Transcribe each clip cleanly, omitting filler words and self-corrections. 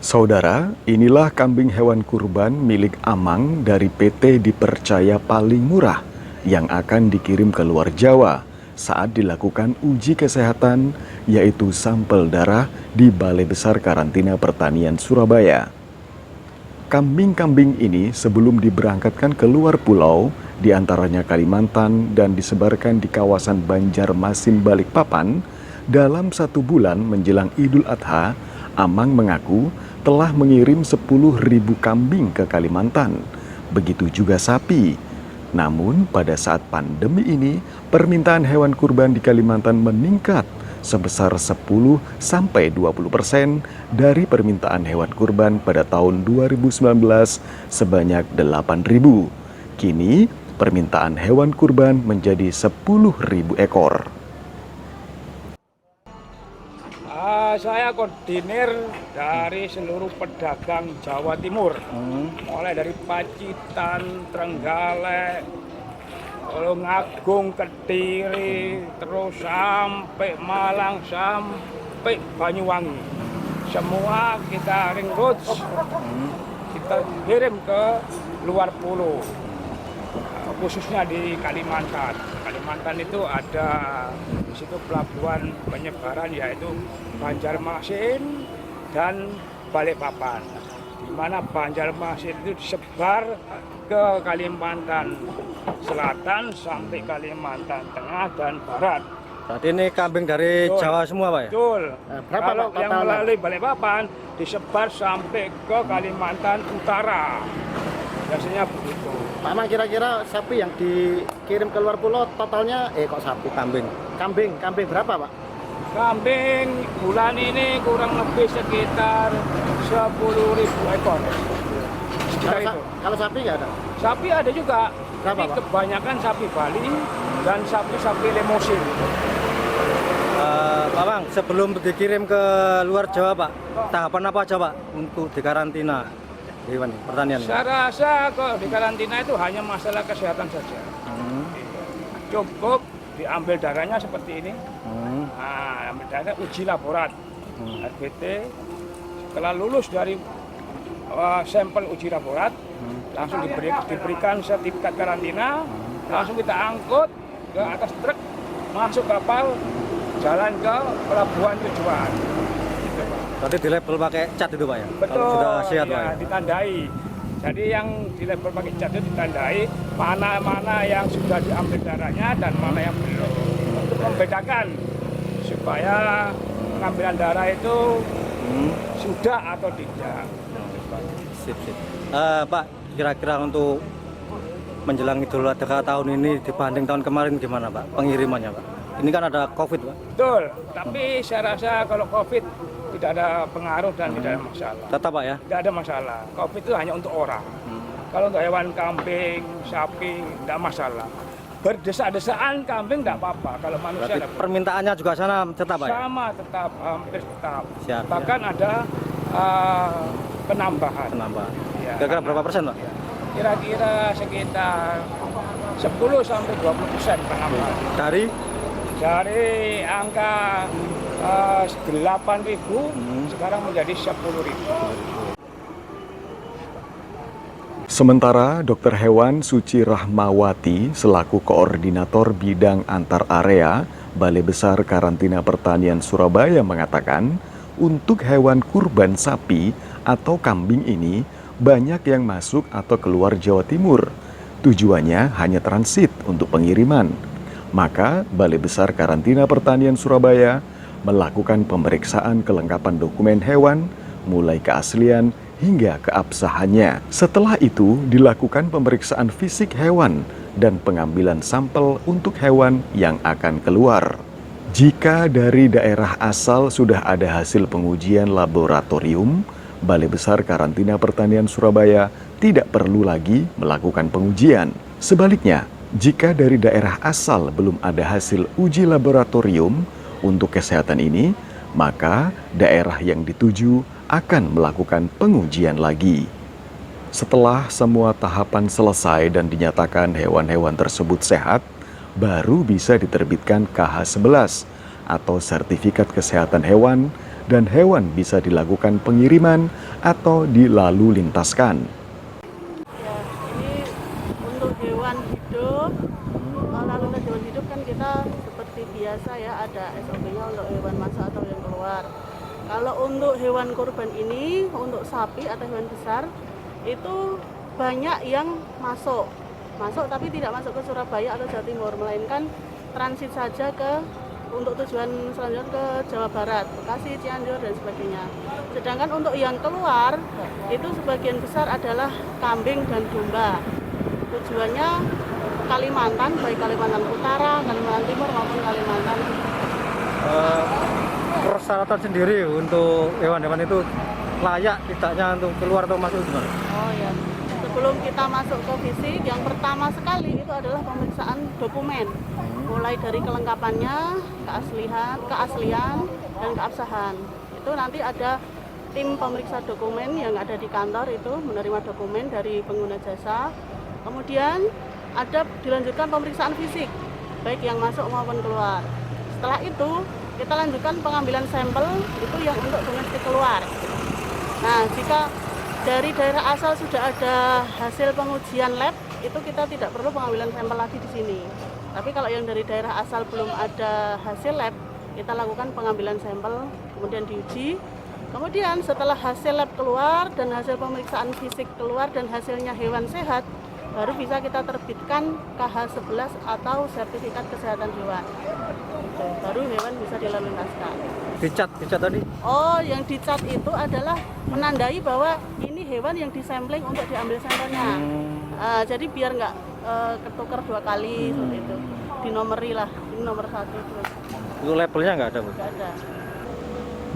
Saudara, inilah kambing hewan kurban milik Amang dari PT Dipercaya Paling Murah yang akan dikirim ke luar Jawa saat dilakukan uji kesehatan, yaitu sampel darah di Balai Besar Karantina Pertanian Surabaya. Kambing-kambing ini sebelum diberangkatkan ke luar pulau, diantaranya Kalimantan dan disebarkan di kawasan Banjarmasin Balikpapan, dalam 1 bulan menjelang Idul Adha, Amang mengaku telah mengirim 10.000 kambing ke Kalimantan, begitu juga sapi. Namun pada saat pandemi ini, permintaan hewan kurban di Kalimantan meningkat sebesar 10-20% dari permintaan hewan kurban pada tahun 2019 sebanyak 8.000. Kini permintaan hewan kurban menjadi 10.000 ekor. Saya koordinir dari seluruh pedagang Jawa Timur, mulai dari Pacitan, Trenggalek, Tulungagung, Kediri, terus sampai Malang, sampai Banyuwangi. Semua kita ringrut, kita kirim ke luar pulau, khususnya di Kalimantan. Kalimantan itu ada di situ pelabuhan penyebaran, yaitu Banjarmasin dan Balikpapan, di mana Banjarmasin itu disebar ke Kalimantan Selatan sampai Kalimantan Tengah dan Barat. Berarti ini kambing dari Jawa semua, Pak ya? Betul. Berapa, Kalau Pak, yang melalui Balikpapan disebar sampai ke Kalimantan Utara. Biasanya begitu. Pak Amang, kira-kira sapi yang dikirim ke luar pulau totalnya kok sapi? Kambing berapa, Pak? Kambing bulan ini kurang lebih sekitar 10.000 ekor. Sekitar itu. Kalau sapi nggak ada? Sapi ada juga. Berapa, tapi Pak? kebanyakan sapi Bali dan sapi-sapi Lemosin. Pak Bang, sebelum dikirim ke luar Jawa, Pak, tahapan apa aja, Pak, untuk dikarantina hewan pertanian? Saya rasa kok di karantina itu hanya masalah kesehatan saja. Cukup diambil darahnya seperti ini. Nah, ambil darahnya, uji laborat, RBT. Setelah lulus dari sampel uji laborat, langsung diberikan sertifikat karantina, langsung kita angkut ke atas truk, masuk kapal, jalan ke pelabuhan tujuan. Gitu, Pak. Berarti di label pakai cat itu, Pak ya? Betul, Kalau sudah sehat, ya, Pak ya? ditandai. Jadi yang di label pakai cat itu ditandai mana yang sudah diambil darahnya dan mana yang belum, untuk membedakan supaya pengambilan darah itu sudah atau tidak. Sip. Pak, kira-kira untuk menjelang Idul Adha tahun ini dibanding tahun kemarin gimana, Pak, pengirimannya, Pak? Ini kan ada COVID, Pak. Betul, tapi saya rasa kalau COVID tidak ada pengaruh dan tidak ada masalah. Tetap, Pak ya? Tidak ada masalah. COVID itu hanya untuk orang. Kalau untuk hewan kambing, sapi, tidak masalah. Berdesak-desaan kambing tidak apa-apa. Kalau manusia Berarti tidak permintaannya juga sana tetap, Pak ya? sama, tetap, hampir tetap. Siap, Bahkan ada penambahan. Ya, Kira-kira berapa persen, Pak? Kira-kira sekitar 10-20% penambahan. Dari angka 8.000 sekarang menjadi 10.000. Sementara Dr. Hewan Suci Rahmawati selaku Koordinator Bidang Antar Area Balai Besar Karantina Pertanian Surabaya mengatakan, untuk hewan kurban sapi atau kambing ini banyak yang masuk atau keluar Jawa Timur. Tujuannya hanya transit untuk pengiriman. Maka Balai Besar Karantina Pertanian Surabaya melakukan pemeriksaan kelengkapan dokumen hewan, mulai keaslian hingga keabsahannya. Setelah itu dilakukan pemeriksaan fisik hewan dan pengambilan sampel untuk hewan yang akan keluar. Jika dari daerah asal sudah ada hasil pengujian laboratorium, Balai Besar Karantina Pertanian Surabaya tidak perlu lagi melakukan pengujian. Sebaliknya, jika dari daerah asal belum ada hasil uji laboratorium untuk kesehatan ini, maka daerah yang dituju akan melakukan pengujian lagi. Setelah semua tahapan selesai dan dinyatakan hewan-hewan tersebut sehat, baru bisa diterbitkan KH11 atau Sertifikat Kesehatan Hewan, dan hewan bisa dilakukan pengiriman atau dilalu lintaskan. Ya, ini untuk hewan hidup, lalu lintas hewan hidup kan kita seperti biasa ya, ada SOP-nya untuk hewan masuk atau yang keluar. Kalau untuk hewan kurban ini, untuk sapi atau hewan besar, itu banyak yang masuk tapi tidak masuk ke Surabaya atau Jawa Timur, melainkan transit saja untuk tujuan selanjutnya ke Jawa Barat, Bekasi, Cianjur dan sebagainya. Sedangkan untuk yang keluar itu sebagian besar adalah kambing dan domba. Tujuannya Kalimantan, baik Kalimantan Utara, Kalimantan Timur maupun Kalimantan. Persyaratan sendiri untuk hewan-hewan itu layak tidaknya untuk keluar atau masuk gimana? Oh ya. Sebelum kita masuk ke fisik, yang pertama sekali itu adalah pemeriksaan dokumen. Mulai dari kelengkapannya, keaslian dan keabsahan. Itu nanti ada tim pemeriksa dokumen yang ada di kantor itu menerima dokumen dari pengguna jasa. Kemudian dilanjutkan pemeriksaan fisik, baik yang masuk maupun keluar. Setelah itu kita lanjutkan pengambilan sampel itu yang untuk domestik keluar. Nah, jika dari daerah asal sudah ada hasil pengujian lab, itu kita tidak perlu pengambilan sampel lagi di sini. Tapi kalau yang dari daerah asal belum ada hasil lab, kita lakukan pengambilan sampel, kemudian diuji. Kemudian setelah hasil lab keluar dan hasil pemeriksaan fisik keluar dan hasilnya hewan sehat, baru bisa kita terbitkan KH11 atau sertifikat kesehatan hewan. Baru hewan bisa dilalu lintaskan. Dicat tadi? Oh, yang dicat itu adalah menandai bahwa ini hewan yang disampling untuk diambil sampelnya. Jadi biar nggak ketukar 2 kali seperti itu. Dinomori lah, ini nomor 1 terus. Itu labelnya nggak ada, Bu? Nggak ada.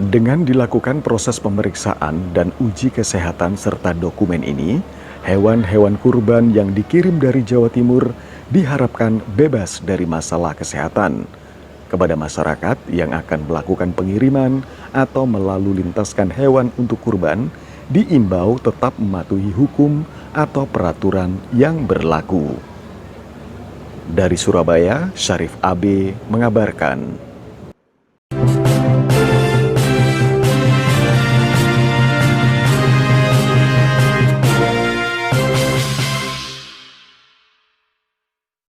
Dengan dilakukan proses pemeriksaan dan uji kesehatan serta dokumen ini, hewan-hewan kurban yang dikirim dari Jawa Timur diharapkan bebas dari masalah kesehatan. Kepada masyarakat yang akan melakukan pengiriman atau melalu lintaskan hewan untuk kurban, diimbau tetap mematuhi hukum atau peraturan yang berlaku. Dari Surabaya, Syarif AB mengabarkan.